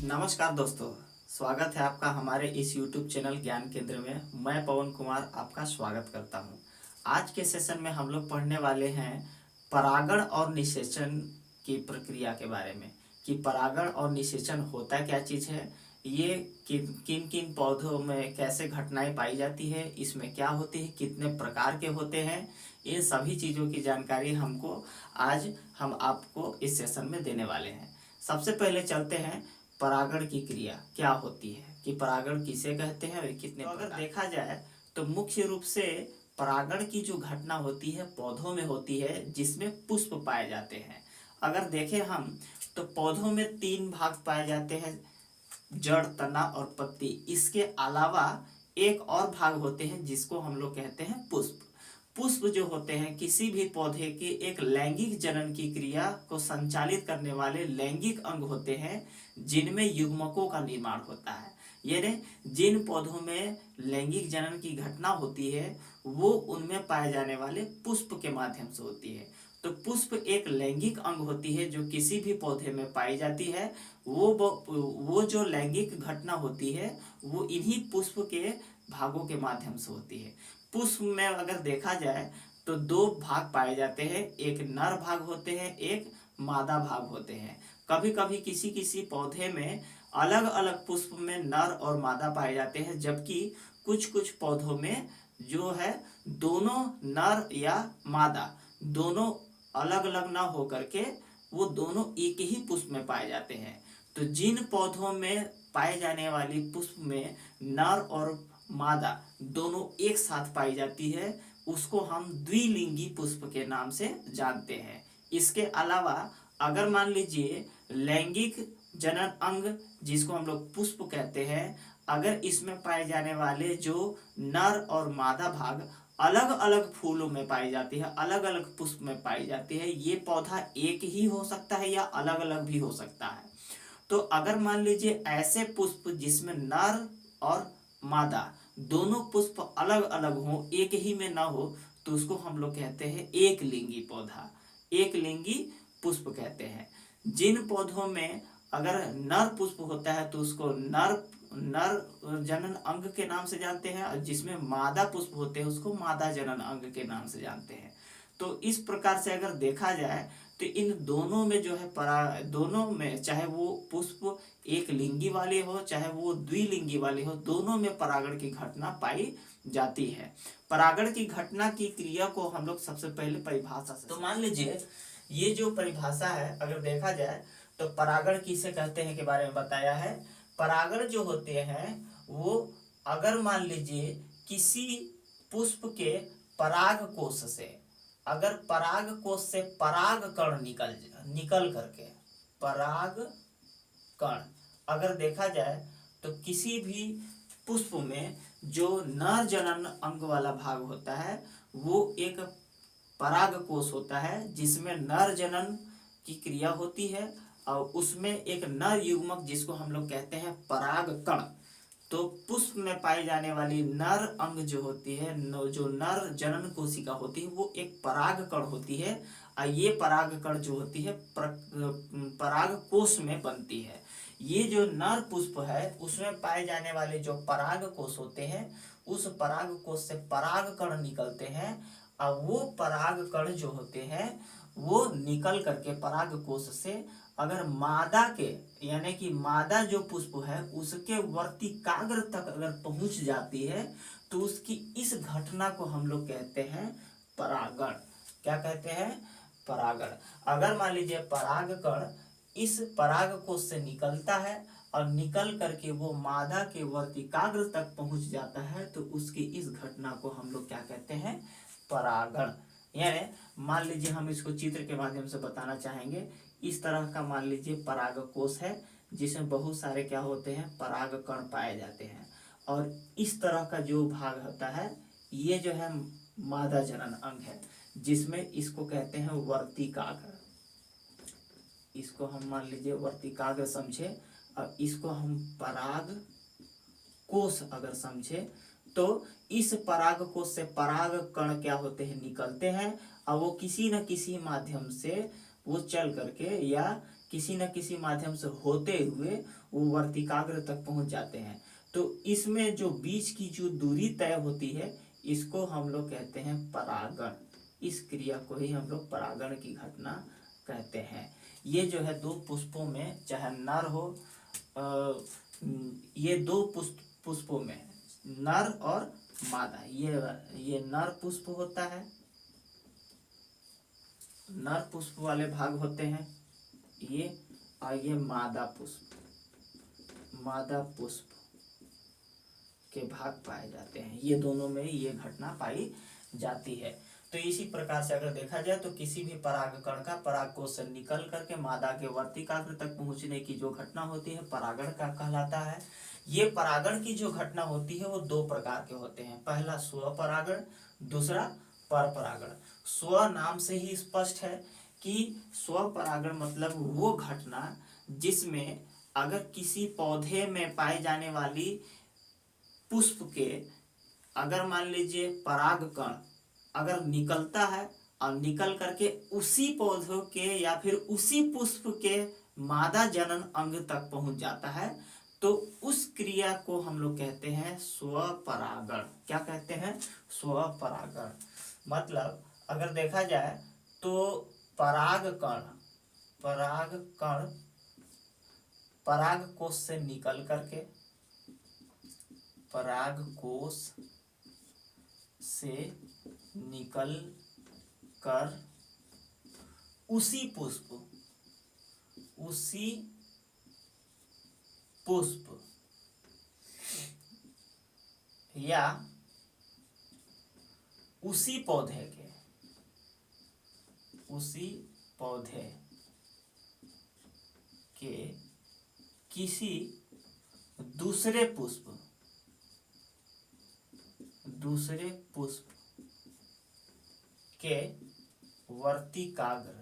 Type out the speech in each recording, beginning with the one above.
नमस्कार दोस्तों, स्वागत है आपका हमारे इस YouTube चैनल ज्ञान केंद्र में। मैं पवन कुमार आपका स्वागत करता हूं। आज के सेशन में हम लोग पढ़ने वाले हैं परागण और निषेचन की प्रक्रिया के बारे में कि परागण और निषेचन होता क्या चीज़ है, ये किन किन किन पौधों में कैसे घटनाएं पाई जाती है, इसमें क्या होती है, कितने प्रकार के होते हैं। ये सभी चीज़ों की जानकारी आज हम आपको इस सेशन में देने वाले हैं। सबसे पहले चलते हैं परागण की क्रिया क्या होती है कि परागण किसे कहते हैं और कितने अगर देखा जाए तो मुख्य रूप से परागण की जो घटना होती है पौधों में होती है जिसमें पुष्प पाए जाते हैं। अगर देखें हम तो पौधों में तीन भाग पाए जाते हैं, जड़, तना और पत्ती। इसके अलावा एक और भाग होते हैं जिसको हम लोग कहते हैं पुष्प। पुष्प जो होते हैं किसी भी पौधे के एक लैंगिक जनन की क्रिया को संचालित करने वाले लैंगिक अंग होते हैं जिनमें युग्मकों का निर्माण होता है। यानी जिन पौधों में लैंगिक जनन की घटना होती है वो उनमें पाए जाने वाले पुष्प के माध्यम से होती है। तो पुष्प एक लैंगिक अंग होती है जो किसी भी पौधे में पाई जाती है। वो जो लैंगिक घटना होती है वो इन्हीं पुष्प के भागों के माध्यम से होती है। पुष्प में अगर देखा जाए तो दो भाग पाए जाते हैं, एक नर भाग होते हैं, एक मादा भाग होते हैं। कभी कभी किसी किसी पौधे में अलग अलग पुष्प में नर और मादा पाए जाते हैं, जबकि कुछ कुछ पौधों में जो है दोनों नर या मादा दोनों अलग अलग ना हो करके वो दोनों एक ही पुष्प में पाए जाते हैं। तो जिन पौधों में पाए जाने वाली पुष्प में नर और मादा दोनों एक साथ पाई जाती है उसको हम द्विलिंगी पुष्प के नाम से जानते हैं। इसके अलावा अगर मान लीजिए लैंगिक जनन अंग जिसको हम लोग पुष्प कहते हैं, अगर इसमें पाए जाने वाले जो नर और मादा भाग अलग अलग फूलों में पाई जाती है, अलग अलग पुष्प में पाई जाती है, ये पौधा एक ही हो सकता है या अलग अलग भी हो सकता है। तो अगर मान लीजिए ऐसे पुष्प जिसमें नर और मादा दोनों पुष्प अलग अलग हो, एक ही में ना हो, तो उसको हम लोग कहते हैं एक लिंगी पौधा, एक लिंगी पुष्प कहते हैं। जिन पौधों में अगर नर पुष्प होता है तो उसको नर नर जनन अंग के नाम से जानते हैं, और जिसमें मादा पुष्प होते हैं उसको मादा जनन अंग के नाम से जानते हैं। तो इस प्रकार से अगर देखा जाए तो इन दोनों में जो है दोनों में चाहे वो पुष्प एक लिंगी वाले हो चाहे वो द्विलिंगी वाले हो, दोनों में परागण की घटना पाई जाती है। परागण की घटना की क्रिया को हम लोग सबसे पहले परिभाषा से तो मान लीजिए ये जो परिभाषा है अगर देखा जाए तो परागण किसे कहते हैं के बारे में बताया है। परागण जो होते हैं वो अगर मान लीजिए किसी पुष्प के पराग कोश से, अगर पराग कोश से पराग कण निकल करके पराग कण अगर देखा जाए तो किसी भी पुष्प में जो नर जनन अंग वाला भाग होता है वो एक पराग कोश होता है जिसमें नर जनन की क्रिया होती है, और उसमें एक नर युग्मक जिसको हम लोग कहते हैं पराग कण। तो पुष्प में पाई जाने वाली नर अंग जो होती है, जो नर जनन कोशिका होती है वो एक पराग कण होती है, और ये पराग कण जो होती है पराग कोश में बनती है। ये जो नर पुष्प है उसमें पाए जाने वाले जो पराग कोश होते हैं उस पराग कोश से पराग कण निकलते हैं, और वो पराग कण जो होते हैं वो निकल करके पराग कोश से अगर मादा के यानी कि मादा जो पुष्प है उसके वर्तिकाग्र तक अगर पहुंच जाती है तो उसकी इस घटना को हम लोग कहते हैं परागण। क्या कहते हैं? परागण। अगर मान लीजिए पराग कण इस पराग कोश से निकलता है और निकल करके वो मादा के वर्तिकाग्र तक पहुंच जाता है तो उसकी इस घटना को हम लोग क्या कहते हैं? परागण। यानी मान लीजिए हम इसको चित्र के माध्यम से बताना चाहेंगे। इस तरह का मान लीजिए पराग कोश है जिसमें बहुत सारे क्या होते हैं? पराग कण पाए जाते हैं, और इस तरह का जो भाग होता है ये जो है मादा जनन अंग है जिसमें इसको कहते हैं वर्तिकाग्र। इसको हम मान लीजिए वर्तिकाग्र समझे और इसको हम पराग कोश अगर समझे तो इस पराग कोश से पराग कण क्या होते हैं? निकलते हैं, और वो किसी न किसी माध्यम से वो चल करके या किसी न किसी माध्यम से होते हुए वो वर्तिकाग्र तक पहुंच जाते हैं। तो इसमें जो बीच की जो दूरी तय होती है इसको हम लोग कहते हैं परागण। इस क्रिया को ही हम लोग परागण की घटना कहते हैं। ये जो है दो पुष्पों में, चाहे नर हो, ये दो पुष्पों में नर और मादा, ये नर पुष्प होता है, नर पुष्प वाले भाग होते हैं ये, और ये मादा पुष्प के भाग पाए जाते हैं। ये दोनों में ये घटना पाई जाती है। तो इसी प्रकार से अगर देखा जाए तो किसी भी परागकण का परागकोश से निकल करके मादा के वर्तिकाग्र तक पहुंचने की जो घटना होती है परागण का कहलाता है। ये परागण की जो घटना होती है वो दो प्रकार के होते हैं। पहला स्वपरागण, दूसरा परपरागण। स्व नाम से ही स्पष्ट है कि स्वपरागण मतलब वो घटना जिसमें अगर किसी पौधे में पाए जाने वाली पुष्प के, अगर मान लीजिए परागकण अगर निकलता है और निकल करके उसी पौधों के या फिर उसी पुष्प के मादा जनन अंग तक पहुंच जाता है, तो उस क्रिया को हम लोग कहते हैं स्वपरागण। क्या कहते हैं? स्वपरागण। मतलब अगर देखा जाए तो परागकण परागकोश से निकल करके, परागकोश से निकल कर उसी पुष्प या उसी पौधे के किसी दूसरे पुष्प के वर्तिकाग्र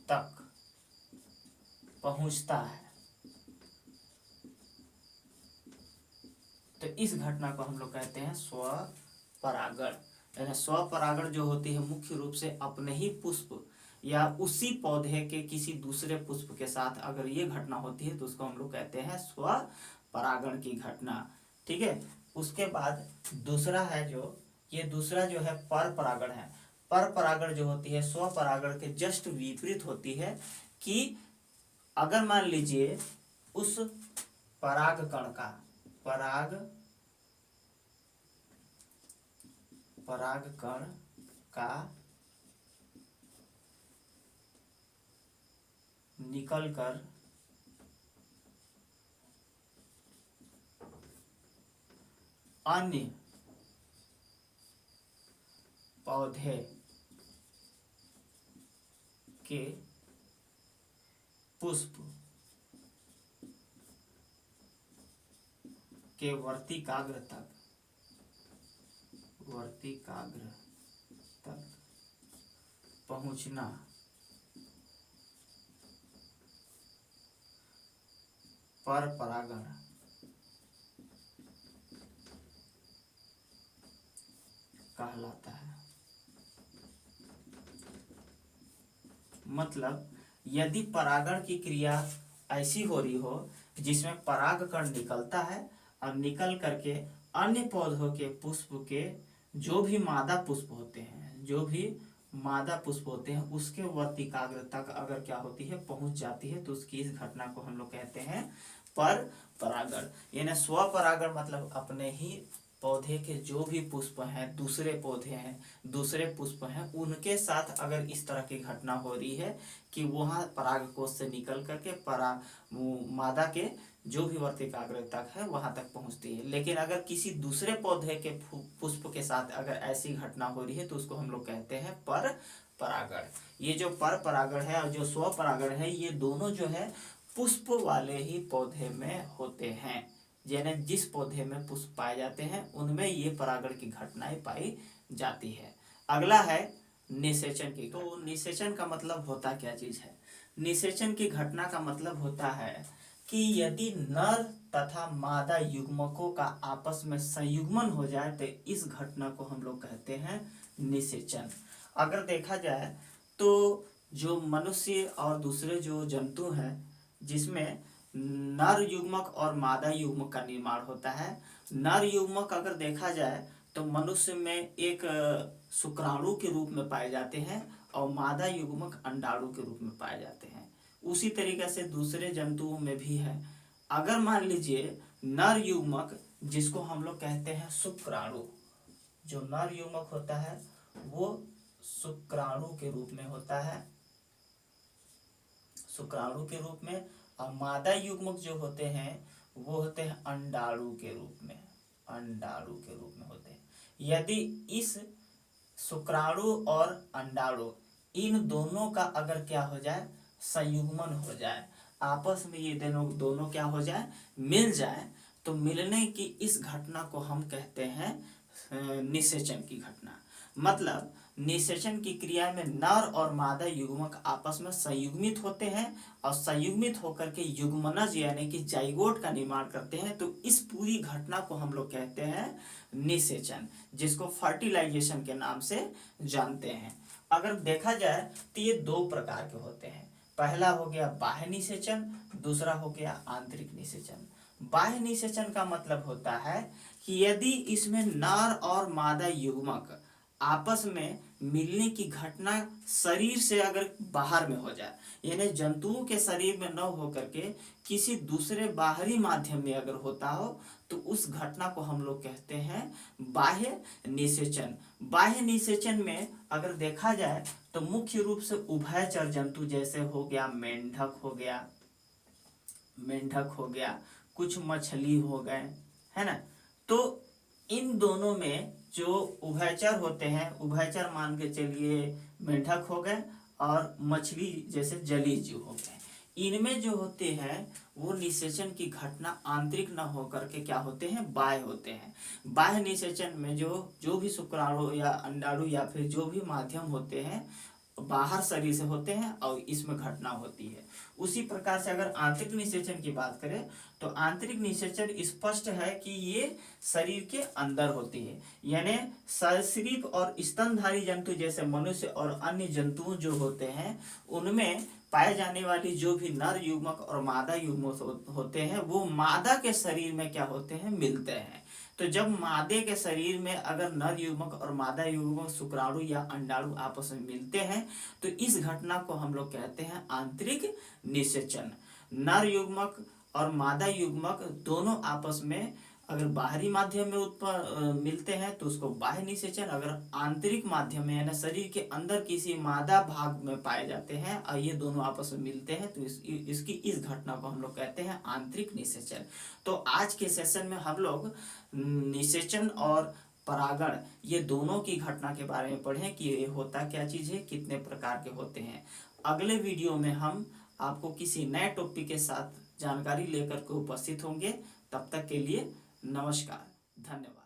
तक पहुंचता है। तो इस घटना को हम लोग कहते हैं स्वपरागण। यानी स्वपरागण जो होती है मुख्य रूप से अपने ही पुष्प या उसी पौधे के किसी दूसरे पुष्प के साथ अगर ये घटना होती है तो उसको हम लोग कहते हैं स्वपरागण की घटना। ठीक है। उसके बाद दूसरा है दूसरा जो है परपरागण है। परपरागण जो होती है स्वपरागण के जस्ट विपरीत होती है कि अगर मान लीजिए उस परागकण का परागकण का निकलकर अन्य पौधे के पुष्प के वर्तिकाग्र तक पहुंचना परपरागण कहलाता है। मतलब यदि परागण की क्रिया ऐसी हो रही हो जिसमें परागकण निकलता है और निकल करके अन्य पौधों के पुष्प के जो भी मादा पुष्प होते हैं उसके वर्तिकाग्र तक अगर क्या होती है पहुंच जाती है तो उसकी इस घटना को हम लोग कहते हैं परपरागण। यानी स्वपरागण मतलब अपने ही पौधे के जो भी पुष्प हैं, दूसरे पुष्प हैं, उनके साथ अगर इस तरह की घटना हो रही है कि वहां परागकोश से निकल करके मादा के जो भी वर्तिकाग्र तक है वहां तक पहुंचती है। लेकिन अगर किसी दूसरे पौधे के पुष्प के साथ अगर ऐसी घटना हो रही है तो उसको हम लोग कहते हैं परपरागण। ये जो परपरागण है और जो स्वपरागण है ये दोनों जो है पुष्प वाले ही पौधे में होते हैं। यानी जिस पौधे में पुष्प पाए जाते हैं उनमें ये परागण की घटनाएं पाई जाती है। अगला है निषेचन की। तो निषेचन का मतलब होता क्या चीज है? निषेचन की घटना का मतलब होता है कि यदि नर तथा मादा युग्मकों का आपस में संयुग्मन हो जाए तो इस घटना को हम लोग कहते हैं निषेचन। अगर देखा जाए तो जो मनुष्य और दूसरे जो जंतु हैं जिसमें नर युग्मक और मादा युग्मक का निर्माण होता है। नर युग्मक अगर देखा जाए तो मनुष्य में एक शुक्राणु के रूप में पाए जाते हैं और मादा युग्मक अंडाणु के रूप में पाए जाते हैं। उसी तरीके से दूसरे जंतुओं में भी है। अगर मान लीजिए नर युग्मक जिसको हम लोग कहते हैं शुक्राणु, जो नर युग्मक होता है वो शुक्राणु के रूप में होता है, शुक्राणु के रूप में, और मादा युग्मक जो होते हैं वो होते हैं अंडाणु के रूप में, अंडाणु के रूप में होते हैं। यदि इस शुक्राणु और अंडाणु इन दोनों का अगर क्या हो जाए, संयुग्मन हो जाए, आपस में ये दोनों क्या हो जाए, मिल जाए, तो मिलने की इस घटना को हम कहते हैं निषेचन की घटना। मतलब निषेचन की क्रिया में नर और मादा युग्मक आपस में संयुग्मित होते हैं और संयुग्मित होकर के युग्मनज यानी कि जाइगोट का निर्माण करते हैं। तो इस पूरी घटना को हम लोग कहते हैं निषेचन, जिसको फर्टिलाइजेशन के नाम से जानते हैं। अगर देखा जाए तो ये दो प्रकार के होते हैं। पहला हो गया बाह्य निषेचन, दूसरा हो गया आंतरिक निषेचन। बाह्य निषेचन का मतलब होता है कि यदि इसमें नर और मादा युग्मक आपस में मिलने की घटना शरीर से अगर बाहर में हो जाए, यानी जंतुओं के शरीर में न हो करके किसी दूसरे बाहरी माध्यम में अगर होता हो, तो उस घटना को हम लोग कहते हैं बाह्य निषेचन। बाह्य निषेचन में अगर देखा जाए तो मुख्य रूप से उभयचर जंतु जैसे हो गया मेंढक हो गया, मेंढक हो गया, कुछ मछली हो गए, है ना। तो इन दोनों में जो उभयचर होते हैं, उभयचर मान के चलिए मेंढक हो गए और मछली जैसे जलीय जीव हो गए, इनमें जो होते हैं वो निषेचन की घटना आंतरिक न होकर के क्या होते हैं, बाह्य होते हैं। बाह्य निषेचन में जो भी शुक्राणु या अंडाणु या फिर जो भी माध्यम होते हैं बाहर शरीर से होते हैं और इसमें घटना होती है। उसी प्रकार से अगर आंतरिक निषेचन की बात करें तो आंतरिक निषेचन स्पष्ट है कि ये शरीर के अंदर होती है, यानी सरीसृप और स्तनधारी जंतु जैसे मनुष्य और अन्य जंतु जो होते हैं उनमें पाए जाने वाली जो भी नर युग्मक और मादा युग्मक होते हैं वो मादा के शरीर में क्या होते हैं, मिलते हैं। तो जब मादे के शरीर में अगर नर युग्मक और मादा युग्मक शुक्राणु या अंडाणु आपस में मिलते हैं तो इस घटना को हम लोग कहते हैं आंतरिक निषेचन। नर युग्मक और मादा युग्मक दोनों आपस में अगर बाहरी माध्यम में मिलते हैं तो उसको बाह्य निषेचन, अगर आंतरिक माध्यम में यानी शरीर के अंदर किसी मादा भाग में पाए जाते हैं और ये दोनों आपस में मिलते हैं तो इसकी इस घटना को हम लोग कहते हैं आंतरिक निषेचन। तो आज के सेशन में हम लोग निषेचन और परागण ये दोनों की घटना के बारे में पढ़ें कि ये होता क्या चीज़ है, कितने प्रकार के होते हैं। अगले वीडियो में हम आपको किसी नए टॉपिक के साथ जानकारी लेकर के उपस्थित होंगे। तब तक के लिए नमस्कार, धन्यवाद।